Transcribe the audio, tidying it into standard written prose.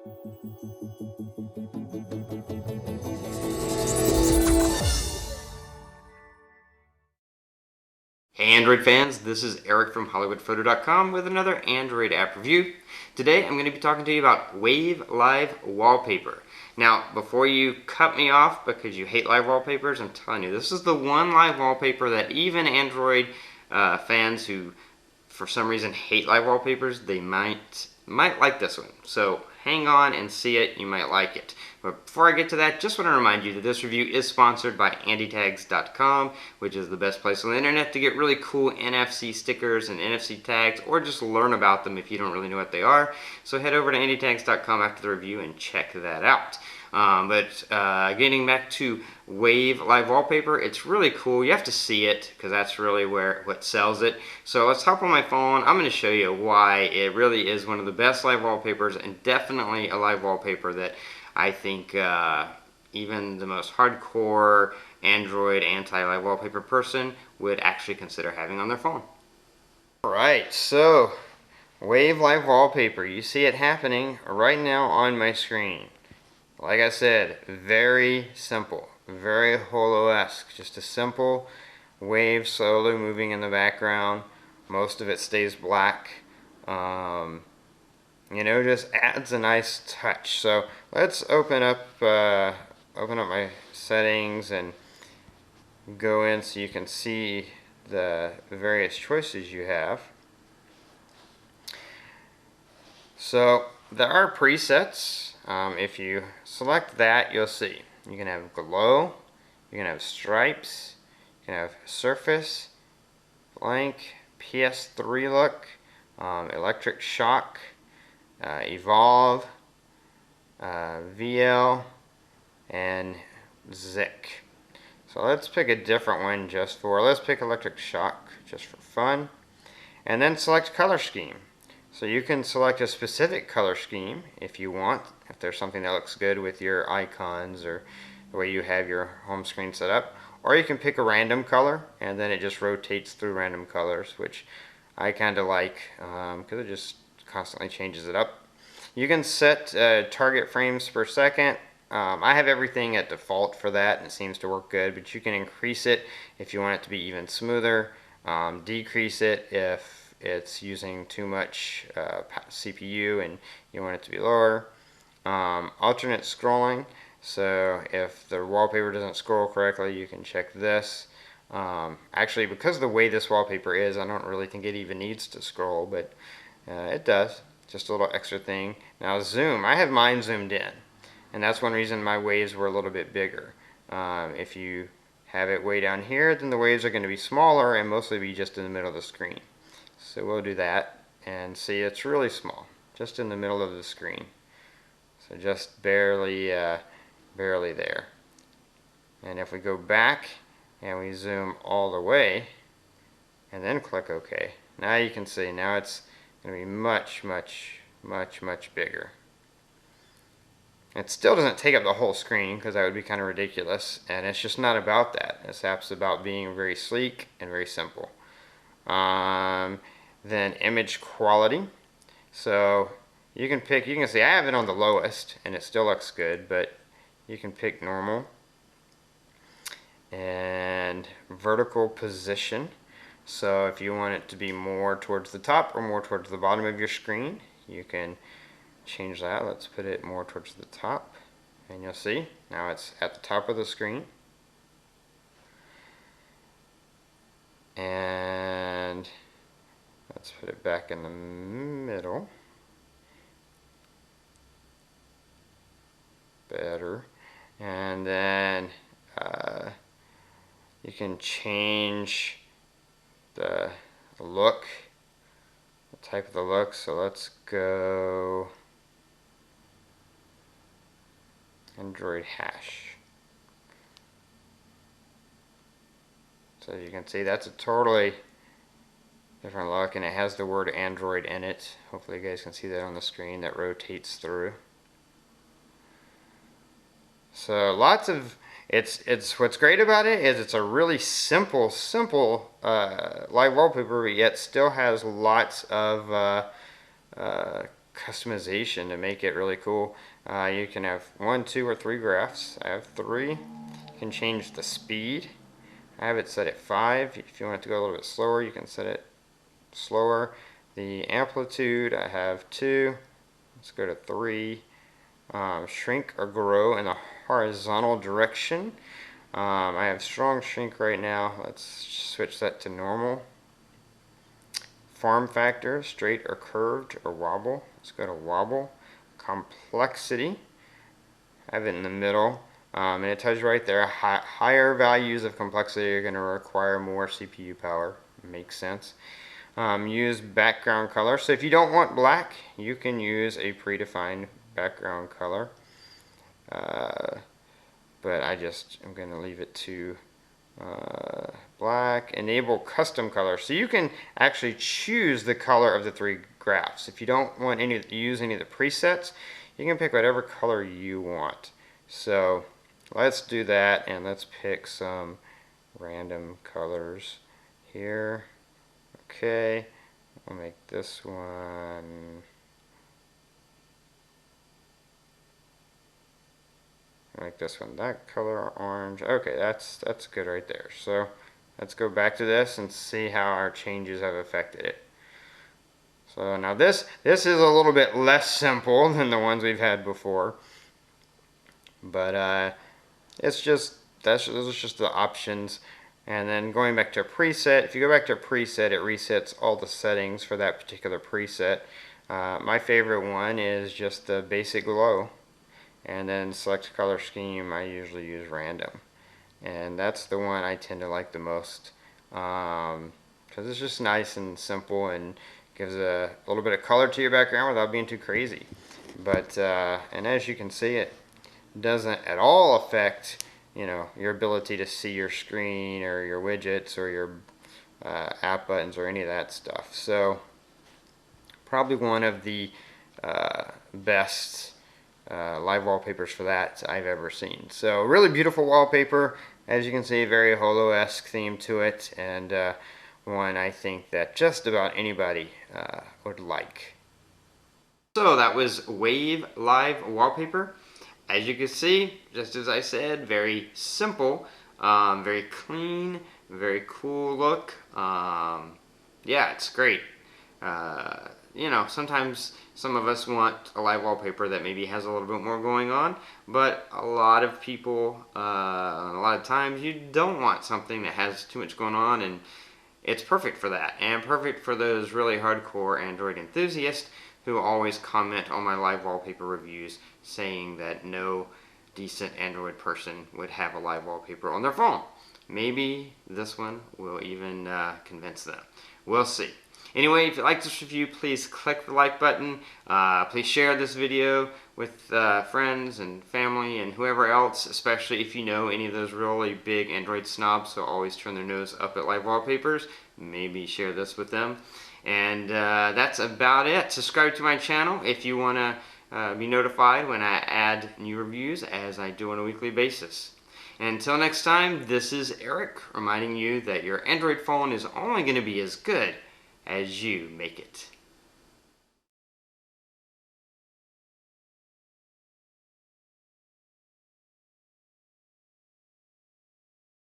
Hey Android fans, this is Eric from hollywoodfrodo.com with another Android app review. Today I'm going to be talking to you about Wave Live Wallpaper. Now, before you cut me off because you hate live wallpapers, I'm telling you, this is the one live wallpaper that even Android fans who for some reason hate live wallpapers, they might like this one. So hang on and see it, you might like it. But before I get to that, just want to remind you that this review is sponsored by andytags.com, which is the best place on the internet to get really cool NFC stickers and NFC tags, or just learn about them if you don't really know what they are. So head over to andytags.com after the review and check that out. Getting back to Wave Live Wallpaper, it's really cool. You have to see it because that's really what sells it. So let's hop on my phone. I'm going to show you why it really is one of the best live wallpapers, and definitely a live wallpaper that I think even the most hardcore Android anti-live wallpaper person would actually consider having on their phone. Alright, so Wave Live Wallpaper. You see it happening right now on my screen. Like I said, very simple, very holo-esque, just a simple wave slowly moving in the background. Most of it stays black. You know, just adds a nice touch. So let's open up my settings and go in so you can see the various choices you have. So there are presets. If you select that, you'll see you can have glow, you can have stripes, you can have surface, blank, PS3 look, electric shock, evolve, VL, and Zik. So let's pick a different one let's pick electric shock just for fun, and then select color scheme. So you can select a specific color scheme if you want, if there's something that looks good with your icons or the way you have your home screen set up. Or you can pick a random color and then it just rotates through random colors, which I kind of like because it just constantly changes it up. You can set target frames per second. I have everything at default for that and it seems to work good, but you can increase it if you want it to be even smoother, decrease it if it's using too much CPU and you want it to be lower. Alternate scrolling, so if the wallpaper doesn't scroll correctly, you can check this. Actually, because of the way this wallpaper is, I don't really think it even needs to scroll, but it does. Just a little extra thing. Now zoom, I have mine zoomed in, and that's one reason my waves were a little bit bigger. If you have it way down here, then the waves are going to be smaller and mostly be just in the middle of the screen. So we'll do that and see it's really small, just in the middle of the screen. So just barely there. And if we go back and we zoom all the way and then click OK, now you can see now it's going to be much bigger. It still doesn't take up the whole screen because that would be kind of ridiculous, and it's just not about that. This app's about being very sleek and very simple. Then image quality. So you can see I have it on the lowest and it still looks good, but you can pick normal. And vertical position. So if you want it to be more towards the top or more towards the bottom of your screen, you can change that. Let's put it more towards the top, and you'll see now it's at the top of the screen. And let's put it back in the middle. Better. And then you can change the look, the type of the look. So let's go Android hash. So as you can see, that's a totally different look, and it has the word Android in it. Hopefully you guys can see that on the screen. That rotates through. So lots of it's what's great about it is it's a really simple live wallpaper, but yet still has lots of customization to make it really cool. You can have 1, 2, or 3 graphs. I have 3. You can change the speed. I have it set at 5. If you want it to go a little bit slower, you can set it slower. The amplitude, I have 2. Let's go to 3. Shrink or grow in the horizontal direction. I have strong shrink right now. Let's switch that to normal. Form factor, straight or curved or wobble. Let's go to wobble. Complexity, I have it in the middle. And it tells you right there, higher values of complexity are going to require more CPU power. Makes sense. Use background color. So if you don't want black, you can use a predefined background color. But I'm going to leave it to black. Enable custom color. So you can actually choose the color of the 3 graphs. If you don't want to use any of the presets, you can pick whatever color you want. So let's do that, and let's pick some random colors here. Okay, I'll make this one. Make this one that color, orange. Okay, that's good right there. So let's go back to this and see how our changes have affected it. So now this is a little bit less simple than the ones we've had before, but those are just the options. And then going back to a preset, if you go back to a preset, it resets all the settings for that particular preset. My favorite one is just the basic glow. And then select color scheme, I usually use random. And that's the one I tend to like the most. Because it's just nice and simple and gives a little bit of color to your background without being too crazy. But, and as you can see, it doesn't at all affect, your ability to see your screen or your widgets or your app buttons or any of that stuff. So, probably one of the best live wallpapers for that I've ever seen. So really beautiful wallpaper, as you can see, very holo-esque theme to it, and one I think that just about anybody would like. So that was Wave Live Wallpaper. As you can see, just as I said, very simple, very clean, very cool look. Yeah, it's great. Sometimes some of us want a live wallpaper that maybe has a little bit more going on, but a lot of people, a lot of times you don't want something that has too much going on, and it's perfect for that, and perfect for those really hardcore Android enthusiasts who always comment on my live wallpaper reviews saying that no decent Android person would have a live wallpaper on their phone. Maybe this one will even convince them. We'll see. Anyway, if you like this review, please click the like button. Please share this video with friends and family and whoever else, especially if you know any of those really big Android snobs who always turn their nose up at live wallpapers. Maybe share this with them. And that's about it. Subscribe to my channel if you want to be notified when I add new reviews, as I do on a weekly basis. And until next time, this is Eric, reminding you that your Android phone is only going to be as good as you make it.